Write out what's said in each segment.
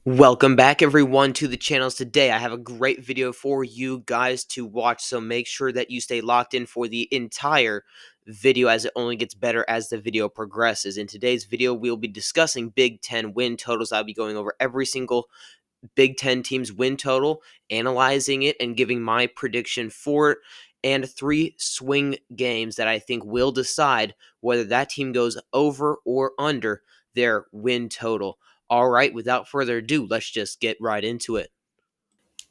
Welcome back everyone to the channels. Today I have a great video for you guys to watch, so make sure that you stay locked in for the entire video as it only gets better as the video progresses. In today's video we'll be discussing Big Ten win totals. I'll be going over every single Big Ten team's win total, analyzing it, and giving my prediction for it, and 3 swing games that I think will decide whether that team goes over or under their win total. All right, without further ado, let's just get right into it.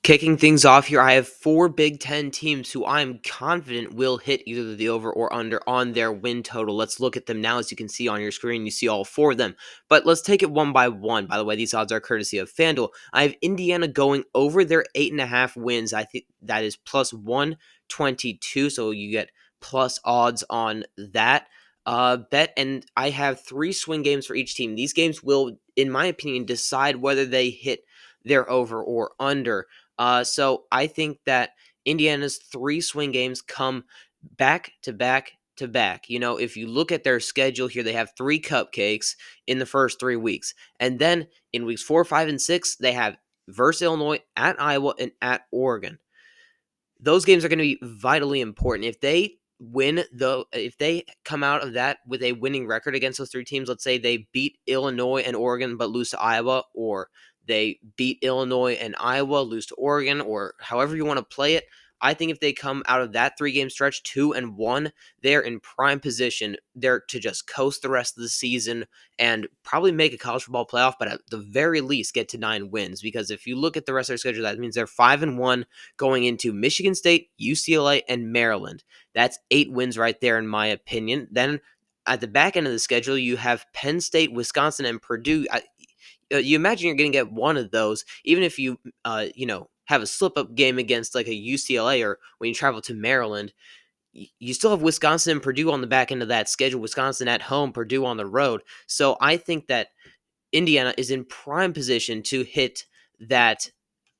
Kicking things off here, I have 4 Big Ten teams who I'm confident will hit either the over or under on their win total. Let's look at them now. As you can see on your screen, you see all 4 of them. But let's take it one by one. By the way, these odds are courtesy of FanDuel. I have Indiana going over their 8.5 wins. I think that is plus 122, so you get plus odds on that bet. And I have 3 swing games for each team. These games will, in my opinion, decide whether they hit their over or under. So I think that Indiana's 3 swing games come back to back to back. You know, if you look at their schedule here, they have 3 cupcakes in the first 3 weeks. And then in weeks 4, 5, and 6, they have versus Illinois, at Iowa, and at Oregon. Those games are going to be vitally important. If they win, though, if they come out of that with a winning record against those 3 teams, let's say they beat Illinois and Oregon but lose to Iowa, or they beat Illinois and Iowa, lose to Oregon, or however you want to play it. I think if they come out of that 3-game stretch 2-1, they're in prime position. They're to just coast the rest of the season and probably make a college football playoff, but at the very least get to 9 wins. Because if you look at the rest of their schedule, that means they're 5-1 going into Michigan State, UCLA, and Maryland. That's 8 wins right there, in my opinion. Then at the back end of the schedule, you have Penn State, Wisconsin, and Purdue. You imagine you're going to get one of those, even if you, have a slip-up game against like a UCLA, or when you travel to Maryland. You still have Wisconsin and Purdue on the back end of that schedule. Wisconsin at home, Purdue on the road. So I think that Indiana is in prime position to hit that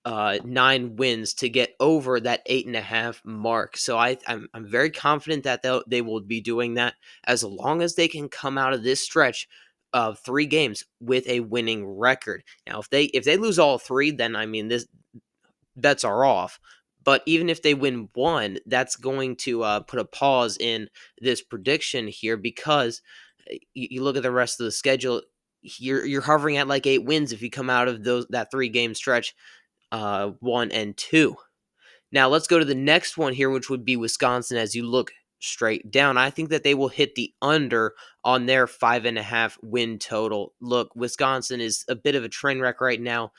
9 wins to get over that 8.5 mark. So I'm very confident that they will be doing that as long as they can come out of this stretch of 3 games with a winning record. Now, if they lose all 3, then I mean this bets are off. But even if they win 1, that's going to put a pause in this prediction here, because you look at the rest of the schedule. You're hovering at like 8 wins if you come out of that 3-game stretch 1 and 2. Now let's go to the next one here, which would be Wisconsin. As you look straight down, I think that they will hit the under on their 5.5 win total. Look, Wisconsin is a bit of a train wreck right now.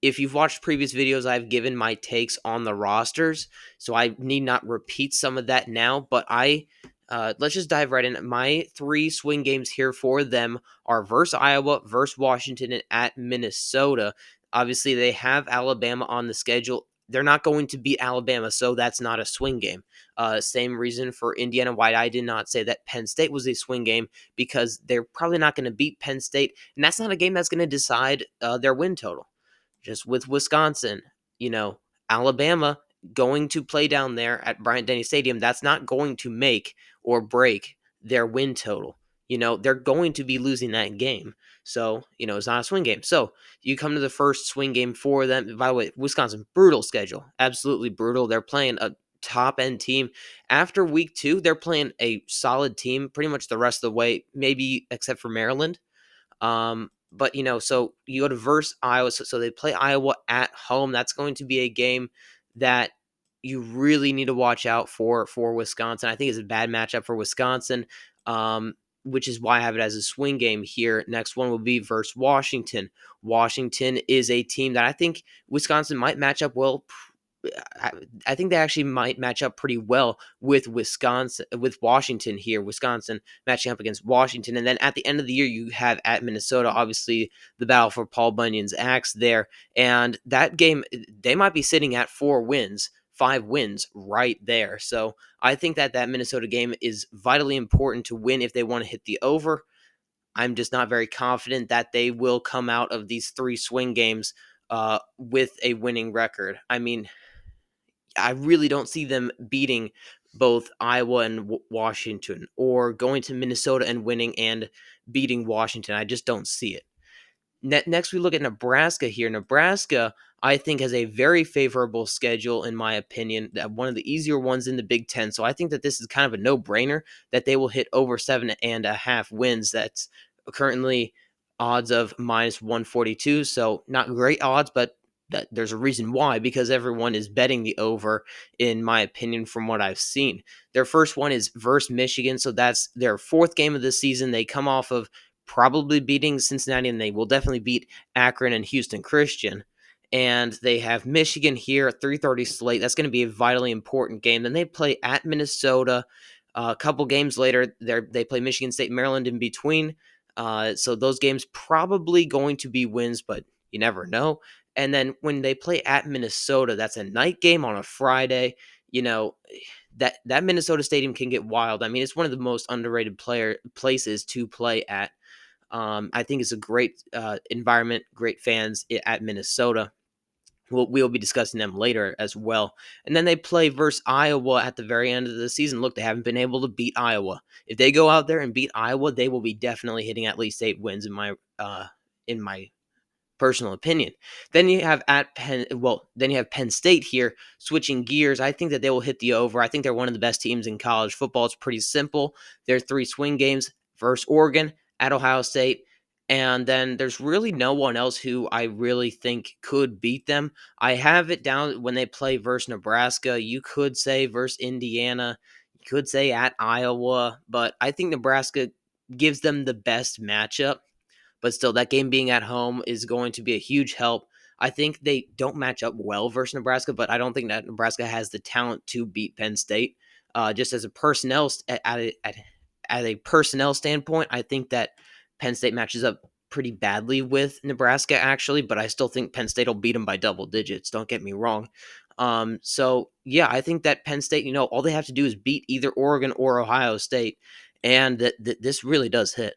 If you've watched previous videos, I've given my takes on the rosters, so I need not repeat some of that now, but let's just dive right in. My 3 swing games here for them are versus Iowa, versus Washington, and at Minnesota. Obviously, they have Alabama on the schedule. They're not going to beat Alabama, so that's not a swing game. Same reason for Indiana, why I did not say that Penn State was a swing game, because they're probably not going to beat Penn State, and that's not a game that's going to decide their win total. Just with Wisconsin, Alabama going to play down there at Bryant-Denny Stadium, that's not going to make or break their win total. They're going to be losing that game. So, it's not a swing game. So, you come to the first swing game for them. By the way, Wisconsin, brutal schedule. Absolutely brutal. They're playing a top-end team. After week 2, they're playing a solid team pretty much the rest of the way, maybe except for Maryland. But so you go to versus Iowa. So they play Iowa at home. That's going to be a game that you really need to watch out for Wisconsin. I think it's a bad matchup for Wisconsin, which is why I have it as a swing game here. Next one will be versus Washington. Washington is a team that I think Wisconsin might match up well. I think they actually might match up pretty well with Washington here. Wisconsin matching up against Washington. And then at the end of the year, you have at Minnesota, obviously the battle for Paul Bunyan's axe there. And that game, they might be sitting at 4 wins, 5 wins right there. So I think that Minnesota game is vitally important to win if they want to hit the over. I'm just not very confident that they will come out of these 3 swing games with a winning record. I mean, I really don't see them beating both Iowa and Washington, or going to Minnesota and winning and beating Washington. I just don't see it. Next, we look at Nebraska here. Nebraska, I think, has a very favorable schedule, in my opinion, one of the easier ones in the Big Ten. So I think that this is kind of a no brainer that they will hit over 7.5 wins. That's currently odds of -142. So not great odds, but there's a reason why, because everyone is betting the over, in my opinion, from what I've seen. Their first one is versus Michigan. So that's their fourth game of the season. They come off of probably beating Cincinnati, and they will definitely beat Akron and Houston Christian. And they have Michigan here at 3:30 slate. That's going to be a vitally important game. Then they play at Minnesota. A couple games later, they play Michigan State, Maryland in between. So those games probably going to be wins, but you never know. And then when they play at Minnesota, that's a night game on a Friday. You know, that Minnesota Stadium can get wild. I mean, it's one of the most underrated places to play at. I think it's a great environment, great fans at Minnesota. We'll be discussing them later as well. And then they play versus Iowa at the very end of the season. Look, they haven't been able to beat Iowa. If they go out there and beat Iowa, they will be definitely hitting at least 8 wins in my personal opinion. Then you have then you have Penn State here switching gears. I think that they will hit the over. I think they're one of the best teams in college football. It's pretty simple. Their three swing games versus Oregon, at Ohio State, and then there's really no one else who I really think could beat them. I have it down when they play versus Nebraska. You could say versus Indiana. You could say at Iowa, but I think Nebraska gives them the best matchup. But still, that game being at home is going to be a huge help. I think they don't match up well versus Nebraska, but I don't think that Nebraska has the talent to beat Penn State. Just as a at a personnel standpoint, I think that Penn State matches up pretty badly with Nebraska, actually, but I still think Penn State will beat them by double digits. Don't get me wrong. So yeah, I think that Penn State, all they have to do is beat either Oregon or Ohio State, and this really does hit.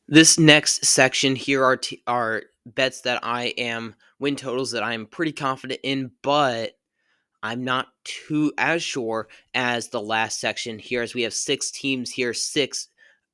This next section here are bets that I am win totals that I am pretty confident in, but I'm not too as sure as the last section here, as we have 6 teams here, six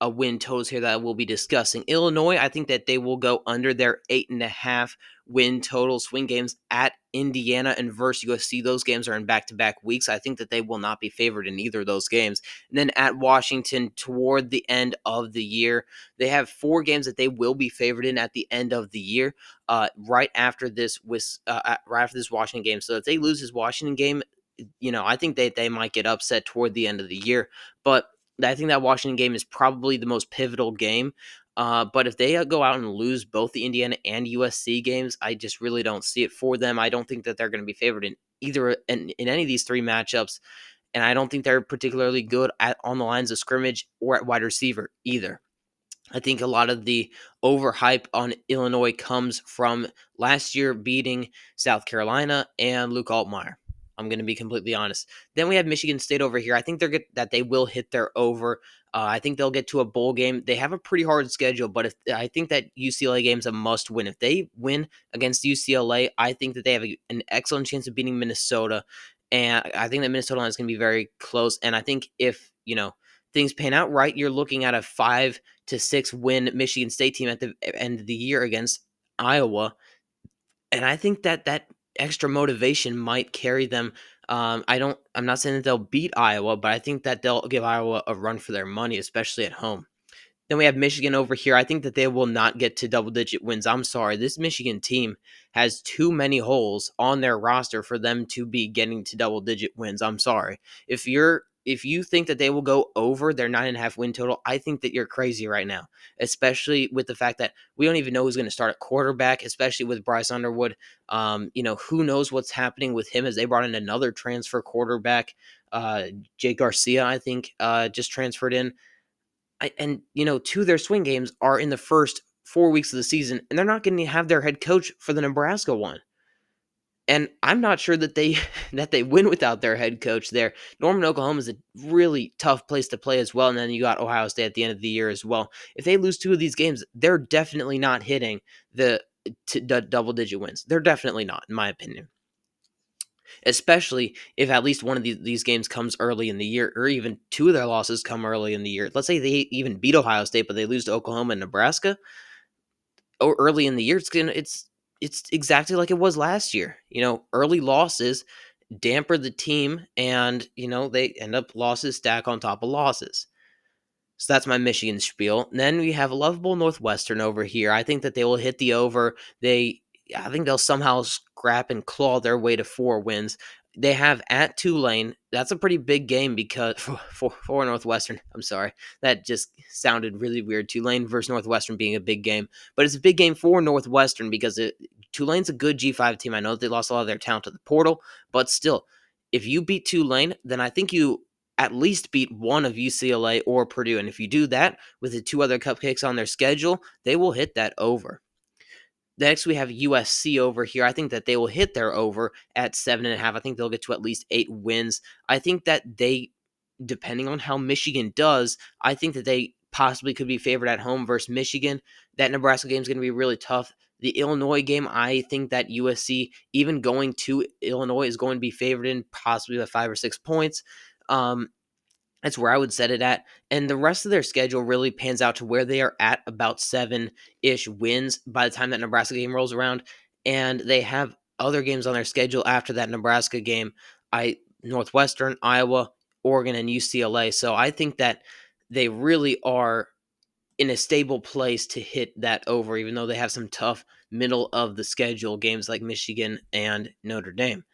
win totals here that we'll be discussing. Illinois, I think that they will go under their 8.5 win total swing games at Indiana and versus USC. Those games are in back-to-back weeks. I think that they will not be favored in either of those games. And then at Washington, toward the end of the year, they have 4 games that they will be favored in at the end of the year. Right after this Washington game. So if they lose this Washington game, I think they might get upset toward the end of the year. But I think that Washington game is probably the most pivotal game. But if they go out and lose both the Indiana and USC games, I just really don't see it for them. I don't think that they're going to be favored in either in any of these 3 matchups, and I don't think they're particularly good on the lines of scrimmage or at wide receiver either. I think a lot of the overhype on Illinois comes from last year beating South Carolina and Luke Altmaier. I'm going to be completely honest. Then we have Michigan State over here. I think that they will hit their over. I think they'll get to a bowl game. They have a pretty hard schedule, but I think that UCLA game's a must win. If they win against UCLA, I think that they have an excellent chance of beating Minnesota, and I think that Minnesota line is going to be very close. And I think if things pan out right, you're looking at a 5-6 win Michigan State team at the end of the year against Iowa, and I think that extra motivation might carry them. I'm not saying that they'll beat Iowa, but I think that they'll give Iowa a run for their money, especially at home. Then we have Michigan over here. I think that they will not get to double-digit wins. I'm sorry. This Michigan team has too many holes on their roster for them to be getting to double-digit wins. I'm sorry. If you think that they will go over their 9.5 win total, I think that you're crazy right now, especially with the fact that we don't even know who's going to start at quarterback, especially with Bryce Underwood. Who knows what's happening with him, as they brought in another transfer quarterback, Jay Garcia, I think, just transferred in. And 2 of their swing games are in the first 4 weeks of the season, and they're not going to have their head coach for the Nebraska one. And I'm not sure that they that they win without their head coach there. Norman, Oklahoma is a really tough place to play as well, and then you got Ohio State at the end of the year as well. If they lose 2 of these games, they're definitely not hitting the double-digit wins. They're definitely not, in my opinion. Especially if at least one of these games comes early in the year, or even 2 of their losses come early in the year. Let's say they even beat Ohio State, but they lose to Oklahoma and Nebraska. or early in the year, it's exactly like it was last year. Early losses damper the team, and they end up losses stack on top of losses. So that's my Michigan spiel. And then we have lovable Northwestern over here. I think that they will hit the over. I think they'll somehow scrap and claw their way to 4 wins. They have at Tulane. That's a pretty big game because for Northwestern. I'm sorry, that just sounded really weird. Tulane versus Northwestern being a big game, but it's a big game for Northwestern because Tulane's a good G5 team. I know they lost a lot of their talent to the portal, but still, if you beat Tulane, then I think you at least beat one of UCLA or Purdue. And if you do that with the two other cupcakes on their schedule, they will hit that over. Next, we have USC over here. I think that they will hit their over at 7.5. I think they'll get to at least 8 wins. I think that depending on how Michigan does, I think that they possibly could be favored at home versus Michigan. That Nebraska game is going to be really tough. The Illinois game, I think that USC, even going to Illinois, is going to be favored in possibly by 5 or 6 points. Um, that's where I would set it at. And the rest of their schedule really pans out to where they are at about 7-ish wins by the time that Nebraska game rolls around. And they have other games on their schedule after that Nebraska game. Northwestern, Iowa, Oregon, and UCLA. So I think that they really are in a stable place to hit that over, even though they have some tough middle of the schedule games like Michigan and Notre Dame.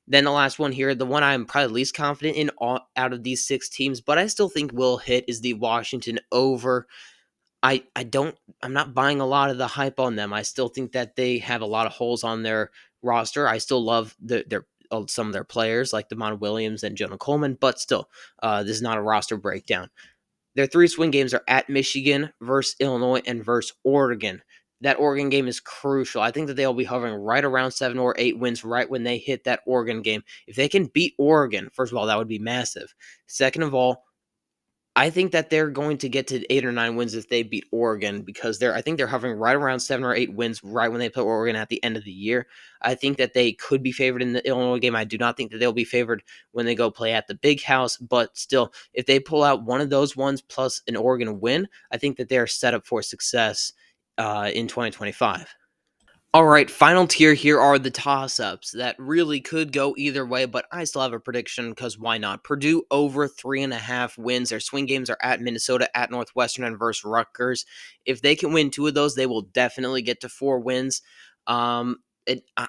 Then the last one here, the one I'm probably least confident in out of these 6 teams, but I still think will hit is the Washington over. I'm not buying a lot of the hype on them. I still think that they have a lot of holes on their roster. I still love some of their players like Damon Williams and Jonah Coleman, but still, this is not a roster breakdown. Their 3 swing games are at Michigan versus Illinois and versus Oregon. That Oregon game is crucial. I think that they'll be hovering right around 7 or 8 wins right when they hit that Oregon game. If they can beat Oregon, first of all, that would be massive. Second of all, I think that they're going to get to 8 or 9 wins if they beat Oregon because I think they're hovering right around 7 or 8 wins right when they play Oregon at the end of the year. I think that they could be favored in the Illinois game. I do not think that they'll be favored when they go play at the Big House, but still, if they pull out one of those ones plus an Oregon win, I think that they're set up for success in 2025. All right, final tier here are the toss-ups that really could go either way, but I still have a prediction because why not? Purdue over 3.5 wins. Their swing games are at Minnesota, at Northwestern, and versus Rutgers. If they can win 2 of those, they will definitely get to 4 wins. I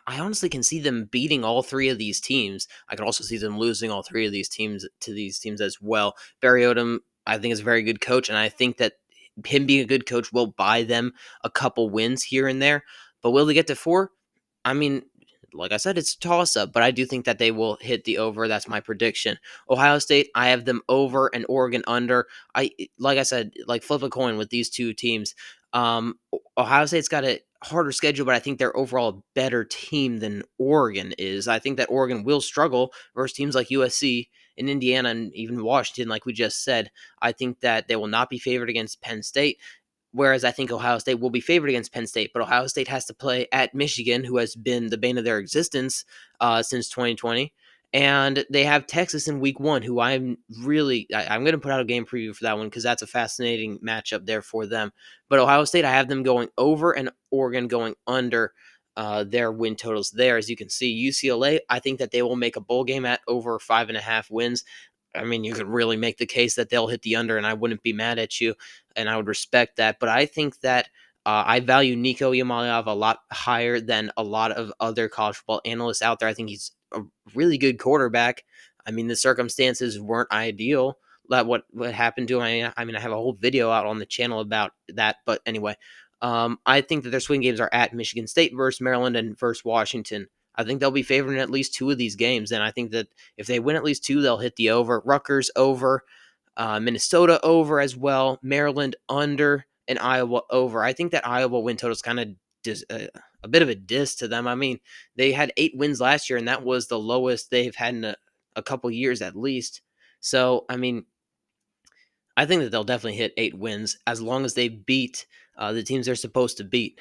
honestly can see them beating all 3 of these teams. I could also see them losing all 3 of these teams to these teams as well. Barry Odom, I think, is a very good coach, and I think that him being a good coach will buy them a couple wins here and there. But will they get to 4? I mean, like I said, it's a toss up, but I do think that they will hit the over. That's my prediction. Ohio State, I have them over and Oregon under. Like I said, like flip a coin with these 2 teams. Ohio State's got a harder schedule, but I think they're overall a better team than Oregon is. I think that Oregon will struggle versus teams like USC and Indiana and even Washington, like we just said. I think that they will not be favored against Penn State. Whereas I think Ohio State will be favored against Penn State, but Ohio State has to play at Michigan, who has been the bane of their existence since 2020. And they have Texas in week 1, who I'm going to put out a game preview for that one because that's a fascinating matchup there for them. But Ohio State, I have them going over and Oregon going under their win totals there. As you can see, UCLA, I think that they will make a bowl game at over 5.5 wins. I mean, you could really make the case that they'll hit the under, and I wouldn't be mad at you, and I would respect that. But I think that I value Nico Yamaliov a lot higher than a lot of other college football analysts out there. I think he's a really good quarterback. I mean, the circumstances weren't ideal. What happened to him? I mean, I have a whole video out on the channel about that. But anyway, I think that their swing games are at Michigan State versus Maryland and versus Washington. I think they'll be favored in at least 2 of these games, and I think that if they win at least 2, they'll hit the over. Rutgers over, Minnesota over as well, Maryland under, and Iowa over. I think that Iowa win total is kind of a bit of a diss to them. I mean, they had 8 wins last year, and that was the lowest they've had in a couple years at least. So, I mean, I think that they'll definitely hit 8 wins as long as they beat the teams they're supposed to beat.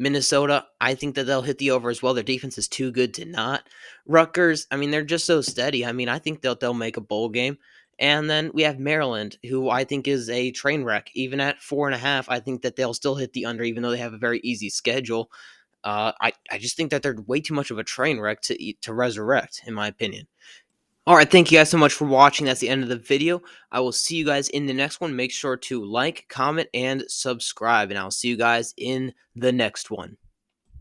Minnesota, I think that they'll hit the over as well. Their defense is too good to not. Rutgers, I mean, they're just so steady. I mean, I think they'll make a bowl game. And then we have Maryland, who I think is a train wreck. Even at 4.5, I think that they'll still hit the under, even though they have a very easy schedule. I just think that they're way too much of a train wreck to resurrect, in my opinion. All right, thank you guys so much for watching. That's the end of the video. I will see you guys in the next one. Make sure to like, comment, and subscribe, and I'll see you guys in the next one.